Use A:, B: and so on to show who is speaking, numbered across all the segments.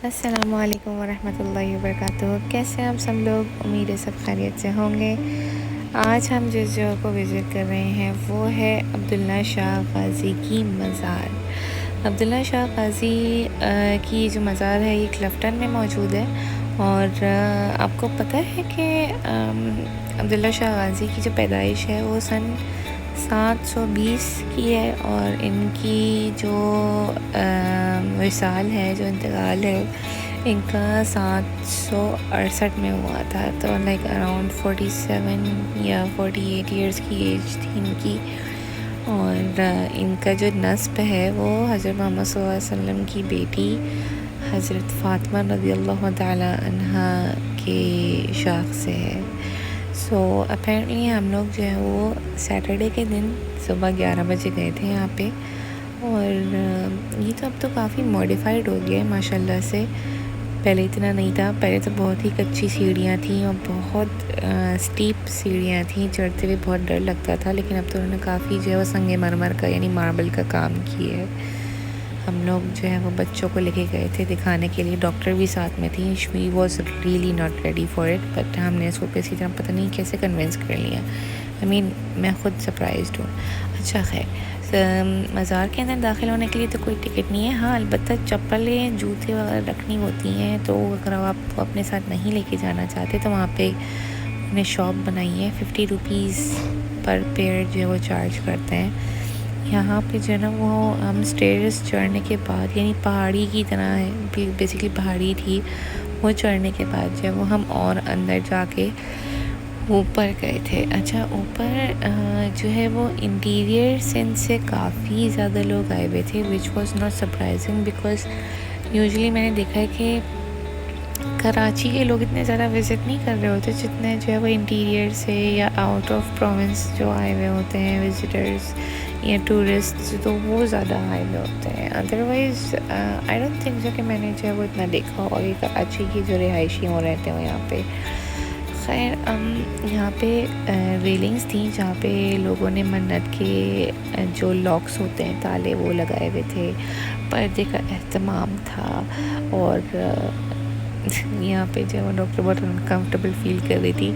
A: अस्सलामुअलैकुम वरहमतुल्लाहि वबरकातुहू। कैसे हैं आप सब लोग? उम्मीद है सब खैरियत से होंगे। आज हम जिस जगह को विज़िट कर रहे हैं वो है अब्दुल्ला शाह गाज़ी की मज़ार। अब्दुल्ला शाह गाज़ी की जो मज़ार है ये क्लफ्टन में मौजूद है। और आपको पता है कि अब्दुल्ला शाह गाज़ी की जो पैदाइश है वो सन 720 की है और इनकी जो विसाल है, जो इंतकाल है, इनका 768 में हुआ था। तो लाइक अराउंड 47 या 48 इयर्स की एज थी इनकी। और इनका जो नस्ब है वो हज़रत मोहम्मद सल्लल्लाहु अलैहि वसल्लम की बेटी हज़रत फ़ातिमा रज़ियल्लाहु ताला अन्हा के शाख से है। सो अपेरेंटली हम लोग जो है वो सैटरडे के दिन सुबह 11 बजे गए थे यहाँ पे। और ये तो अब तो काफ़ी मॉडिफाइड हो गया है माशाल्लाह से। पहले इतना नहीं था, पहले तो बहुत ही कच्ची सीढ़ियाँ थी और बहुत स्टीप सीढ़ियाँ थी, चढ़ते हुए बहुत डर लगता था। लेकिन अब तो उन्होंने काफ़ी जो है वो संगे मरमर का यानी मार्बल का काम किया है। हम लोग जो है वो बच्चों को लेके गए थे दिखाने के लिए, डॉक्टर भी साथ में थी। She was really not ready for it, but हमने इसको किसी तरह पता नहीं कैसे कन्विंस कर लिया। मैं ख़ुद सरप्राइज्ड हूँ। अच्छा खैर, मज़ार के अंदर दाखिल होने के लिए तो कोई टिकट नहीं है। हाँ, अलबत्ता चप्पलें जूते वगैरह रखनी होती हैं, तो अगर आप अपने साथ नहीं लेके जाना चाहते तो वहाँ पे उन्हें शॉप बनाई है। 50 रुपीज़ पर पेयर जो है वो चार्ज करते हैं। यहाँ पे जो है ना वो हम स्टेयर्स चढ़ने के बाद, यानी पहाड़ी की तरह है, बेसिकली पहाड़ी थी, वो चढ़ने के बाद जो है वो हम और अंदर जाके ऊपर गए थे। अच्छा, ऊपर जो है वो इंटीरियर सेंस से काफ़ी ज़्यादा लोग आए हुए थे, which was not surprising because usually मैंने देखा है कि कराची के लोग इतने ज़्यादा विज़िट नहीं कर रहे होते जितने जो है वो इंटीरियर से या आउट ऑफ प्रोविंस जो आए हुए होते हैं विज़िटर्स या टूरिस्ट, तो वो ज़्यादा आए हुए होते हैं। अदरवाइज़ आई डोंट थिंक जो कि मैंने जो है वो इतना देखा। और ये कराची की जो रिहायशी हो रहते हो यहाँ पे। खैर, यहाँ पे रेलिंग्स थी जहाँ पे लोगों ने मन्नत के जो लॉक्स होते हैं, ताले, वो लगाए हुए थे। पर्दे का एहतमाम था। और यहाँ पे जो है वो डॉक्टर बहुत अनकम्फर्टेबल फील कर रही थी।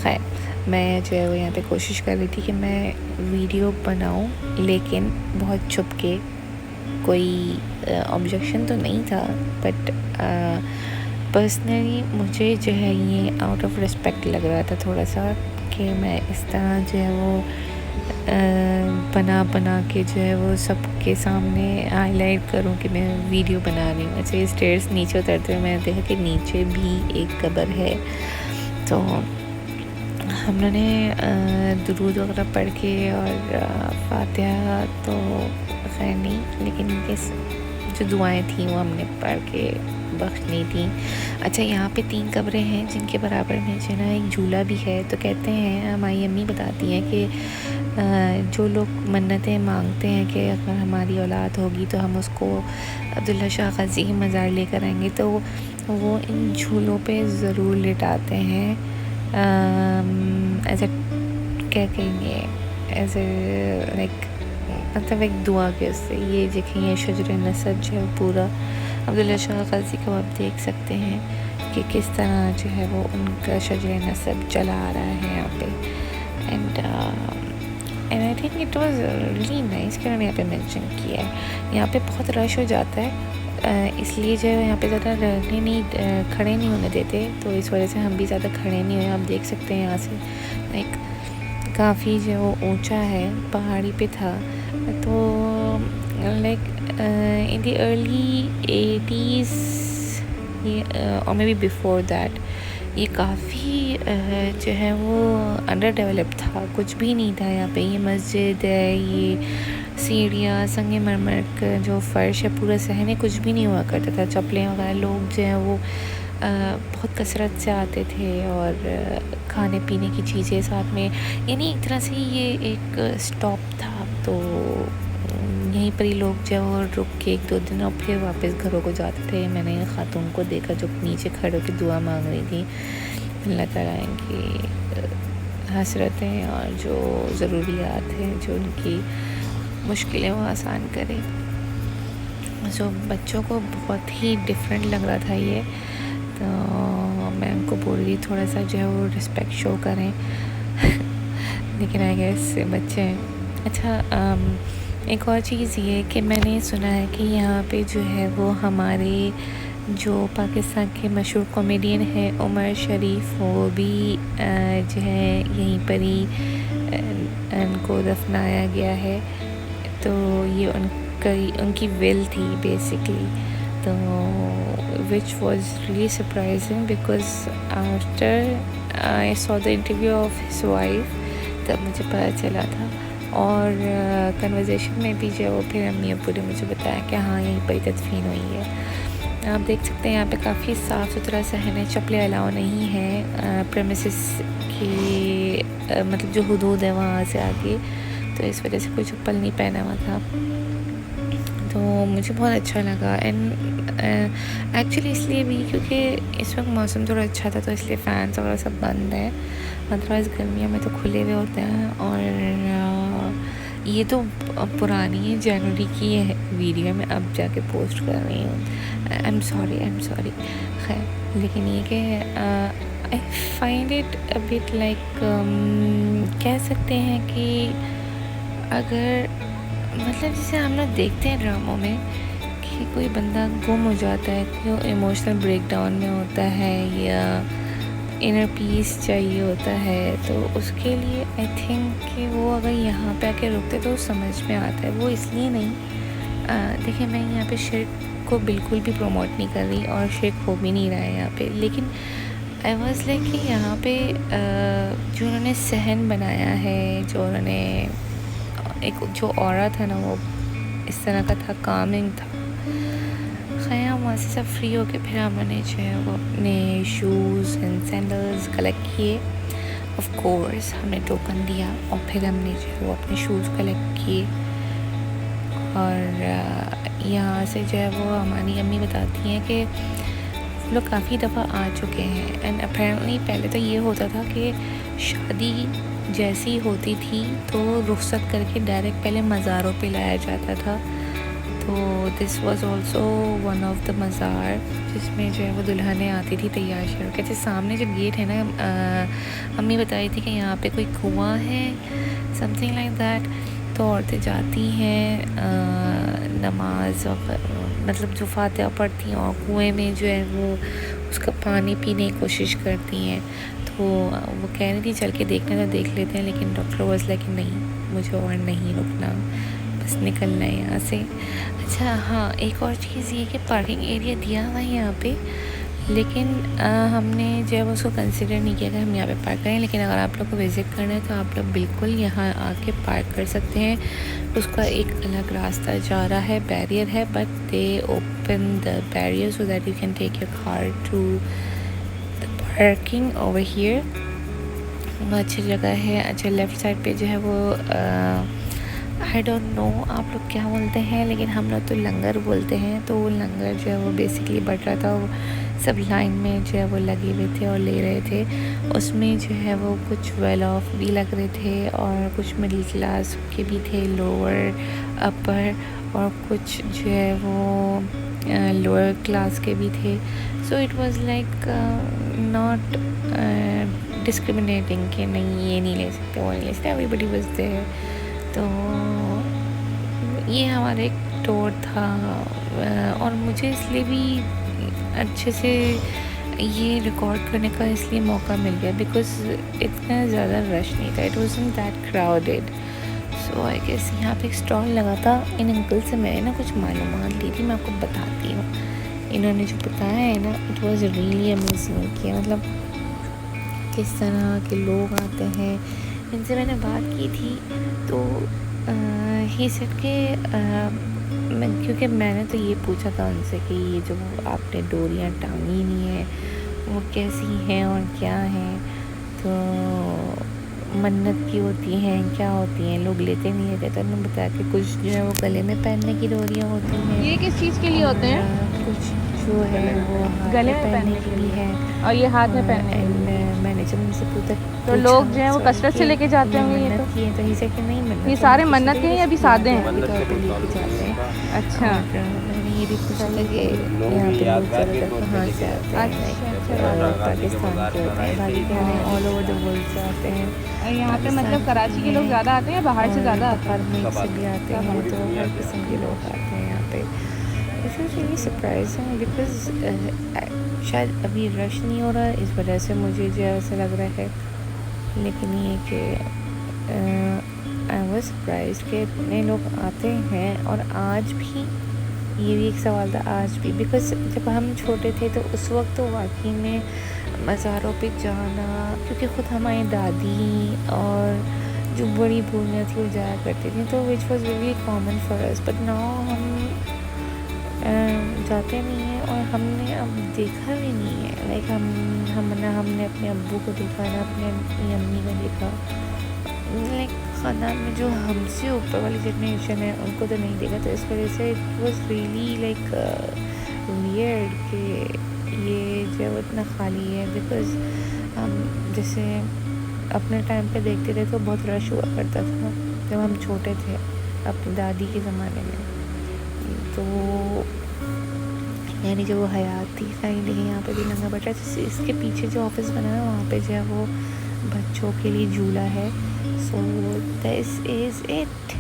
A: खैर, मैं जो है वो यहाँ पे कोशिश कर रही थी कि मैं वीडियो बनाऊँ, लेकिन बहुत छुप के। कोई ऑब्जेक्शन तो नहीं था, बट पर्सनली मुझे जो है ये आउट ऑफ रिस्पेक्ट लग रहा था थोड़ा सा कि मैं इस तरह जो है वो बना के जो है वो सबके सामने हाईलाइट करूं कि मैं वीडियो बना रही हूँ। अच्छा, ये स्टेयर्स नीचे उतरते हुए मैंने देखा कि नीचे भी एक कब्र है। तो हम लोगों ने दुरूद वगैरह पढ़ के और फातिहा तो खैर नहीं, लेकिन इनके जो दुआएं थी वो हमने पढ़ के बख्शनी थी। अच्छा, यहाँ पे 3 कब्रें हैं जिनके बराबर में जो ना एक झूला भी है। तो कहते हैं, हमारी अम्मी बताती हैं कि जो लोग मन्नतें मांगते हैं कि अगर हमारी औलाद होगी तो हम उसको अब्दुल्ला शाह गाज़ी की मज़ार लेकर आएंगे, तो वो इन झूलों पे ज़रूर लिटाते हैं। एज ए क्या कहेंगे, एज ए लाइक मतलब एक दुआ के उससे। ये देखें, ये शजर नसब जो है पूरा अब्दुल्ला शाह गाज़ी को आप देख सकते हैं कि किस तरह जो है वो उनका शजर नसब चला आ रहा है यहाँ पे। And I think it was really nice कि उन्होंने यहाँ पे मेंशन किया है। यहाँ पे बहुत रश हो जाता है, इसलिए जो है यहाँ पे ज़्यादा खड़े नहीं होने देते, तो इस वजह से हम भी ज़्यादा खड़े नहीं हुए। आप देख सकते हैं यहाँ से लाइक काफ़ी जो वो ऊंचा है, पहाड़ी पे था। तो like in the early 80s और मे बी बिफोर दैट ये काफ़ी जो है वो अंडर डेवलप था, कुछ भी नहीं था यहाँ पे। ये मस्जिद है, ये सीढ़ियाँ, संगे मरमर का जो फ़र्श है, पूरा सहने कुछ भी नहीं हुआ करता था। चप्पलें वगैरह लोग जो हैं वो बहुत कसरत से आते थे और खाने पीने की चीज़ें साथ में, यानी एक तरह से ये एक स्टॉप था। तो यहीं पर ही लोग जो है वो रुक के 1-2 दिन और फिर वापस घरों को जाते थे। मैंने खातून को देखा जो नीचे खड़े होकर दुआ मांग रही थी, अल्लाह ताला इनकी हसरतें और जो ज़रूरियात हैं, जो उनकी मुश्किलें वो आसान करे। सो बच्चों को बहुत ही डिफरेंट लग रहा था ये, तो मैं उनको बोल रही थोड़ा सा जो है वो रिस्पेक्ट शो करें लेकिन आई गेस बच्चे हैं। अच्छा, एक और चीज़ ये कि मैंने सुना है कि यहाँ पे जो है वो हमारे जो पाकिस्तान के मशहूर कॉमेडियन हैं उमर शरीफ, वो भी जो है यहीं पर ही उनको दफनाया गया है। तो ये उनकी विल थी बेसिकली, तो which was really surprising because after I saw the interview of his wife तब मुझे पता चला था। और कन्वर्सेशन में भी जो वो फिर अम्मी अब्बू ने मुझे बताया कि हाँ यहीं पर तदफीन हुई है। आप देख सकते हैं यहाँ पे काफ़ी साफ़ सुथरा सहन है, चप्पलें अलाउ नहीं है प्रेमिसेस की, मतलब जो हुदूद है वहाँ से आगे, तो इस वजह से कोई चप्पल नहीं पहना हुआ था। तो मुझे बहुत अच्छा लगा एंड एक्चुअली इसलिए भी क्योंकि इस वक्त मौसम थोड़ा अच्छा था, तो इसलिए फ़ैन्स वगैरह सब बंद है, अदरवाइज़ गर्मियों में तो खुले हुए होते हैं। और ये तो पुरानी है, जनवरी की है वीडियो में अब जाके पोस्ट कर रही हूँ। I am sorry. खैर, लेकिन ये कि I find it a bit like, कह सकते हैं कि अगर मतलब जैसे हम लोग देखते हैं ड्रामों में कि कोई बंदा गुम हो जाता है, कि इमोशनल ब्रेकडाउन में होता है या इनर पीस चाहिए होता है, तो उसके लिए आई थिंक कि वो अगर यहाँ पे आके रुकते तो समझ में आता है। वो इसलिए नहीं, देखिए मैं यहाँ पे शिर्क को बिल्कुल भी प्रमोट नहीं कर रही और शिर्क हो भी नहीं रहा है यहाँ पे, लेकिन आई वॉज लाइक कि यहाँ पे जो उन्होंने सहन बनाया है, जो उन्होंने एक जो औरा था ना वो इस तरह का था, कामिंग था। खैर वहाँ से सब फ्री होके फिर हमने जो है वो अपने शूज़ एंड सैंडल्स कलेक्ट किए। ऑफ कोर्स हमने टोकन दिया और फिर हमने जो है वो अपने शूज़ कलेक्ट किए। और यहाँ से जो है वो हमारी अम्मी बताती हैं कि लोग काफ़ी दफ़ा आ चुके हैं एंड अपेरेंटली पहले तो ये होता था कि शादी जैसी होती थी तो रुखसत करके डायरेक्ट पहले मज़ारों पे लाया जाता था। तो this was also one of the मज़ार जिसमें जो है वो दुल्हनें आती थी तैयार शर के। जैसे सामने जब गेट है ना, अम्मी बताई थी कि यहाँ पे कोई कुआं है, समथिंग लाइक दैट। तो औरतें जाती हैं नमाज मतलब जो फातिहा पढ़ती हैं और कुएं में जो है वो उसका पानी पीने की कोशिश करती हैं। तो वो कह रही थी चल के देखना तो देख लेते हैं, लेकिन डॉक्टर वाज लाइक नहीं, मुझे और नहीं रुकना, बस निकलना है यहाँ से। अच्छा हाँ, एक और चीज़ ये कि पार्किंग एरिया दिया हुआ है यहाँ पे, लेकिन हमने जो है उसको कंसिडर नहीं किया कि हम यहाँ पे पार्क करें। लेकिन अगर आप लोग को विज़िट करना है तो आप लोग बिल्कुल यहाँ आके पार्क कर सकते हैं। उसका एक अलग रास्ता जा रहा है, बैरियर है, but they open the barrier so that you can take your car to the parking over here. बहुत अच्छी जगह है। अच्छा लेफ़्ट साइड पे जो है वो आई डोंट नो आप लोग क्या बोलते हैं, लेकिन हम लोग तो लंगर बोलते हैं। तो वो लंगर जो है वो बेसिकली बट रहा था, वो सब लाइन में जो है वो लगे हुए थे और ले रहे थे। उसमें जो है वो कुछ वेल ऑफ भी लग रहे थे और कुछ मिडिल क्लास के भी थे, लोअर अपर, और कुछ जो है वो लोअर क्लास के भी थे। So it was like not discriminating कि नहीं ये नहीं ले सकते वो नहीं ले सकते, एवरीबडी वाज देयर। तो ये हमारा एक टूर था और मुझे इसलिए भी अच्छे से ये रिकॉर्ड करने का इसलिए मौका मिल गया बिकॉज़ इतना ज़्यादा रश नहीं था, it wasn't that crowded. So I guess यहाँ पे एक स्टॉल लगा था। इन अंकल से मैंने ना कुछ मालूमात ली थी, मैं आपको बताती हूँ। इन्होंने जो बताया है ना, इट वाज रियली अमेजिंग कि मतलब किस तरह के लोग आते हैं। इनसे मैंने बात की थी तो ही सेड के क्योंकि मैंने तो ये पूछा था उनसे कि ये जो आपने डोरियाँ टांगी नहीं है वो कैसी हैं और क्या हैं, तो मन्नत की होती हैं, क्या होती हैं, लोग लेते नहीं लेते। तो उन्होंने बताया कि कुछ जो है वो गले में पहनने की डोरियाँ होती हैं।
B: ये किस चीज़ के लिए होते हैं?
A: कुछ जो है वो
B: गले में पहनने के लिए है और ये हाथ में पहनने के लिए।
A: मैंने जब उनसे पूछा
B: तो लोग जो है वो कसरत से लेके जाते होंगे। ये
A: तो नहीं मन्नत,
B: ये सारे मन्नत के हैं या अभी सादे हैं?
A: लेके जाते हैं।
B: अच्छा,
A: मैंने ये भी पूछा था कि यहाँ पे लोग ज़्यादातर कहाँ से आते हैं, पाकिस्तान के होते हैं, बाकी क्या है ऑल ओवर द वर्ल्ड से आते हैं।
B: और यहाँ पे मतलब कराची के लोग ज़्यादा आते हैं या बाहर से ज़्यादा आते हैं?
A: हर मुल्क से भी आते हैं, तो हर किस्म के लोग आते हैं यहाँ पे। It was really surprising because शायद अभी रश नहीं हो रहा, इस वजह से मुझे जो ऐसा लग रहा है, लेकिन ये कि आई वाज सरप्राइज कि इतने लोग आते हैं। और आज भी ये भी एक सवाल था, आज भी, बिकॉज जब हम छोटे थे तो उस वक्त तो वाकई में मज़ारों पे जाना, क्योंकि ख़ुद हमारी दादी और जो बड़ी बूढ़ियाँ थी वो जाया करती थी, तो which was very common for us. But now हम जाते नहीं हैं और हमने अब देखा भी नहीं है। लाइक हमने अपने अब्बू को देखा ना अपने अम्मी को देखा, लाइक ख़ानदान में जो हमसे ऊपर वाली जनरेशन है उनको तो नहीं देखा। तो इस वजह से it was really like weird कि ये जो इतना खाली है। बिकॉज हम जैसे अपने टाइम पे देखते थे तो बहुत रश हुआ करता था जब हम छोटे थे, अपनी दादी के ज़माने में। तो यानी जो वो हयात थी काइंड ही यहाँ पे भी नंगा बचा। इसके पीछे जो ऑफिस बना है वहाँ पे जो है वो बच्चों के लिए झूला है। So this is it.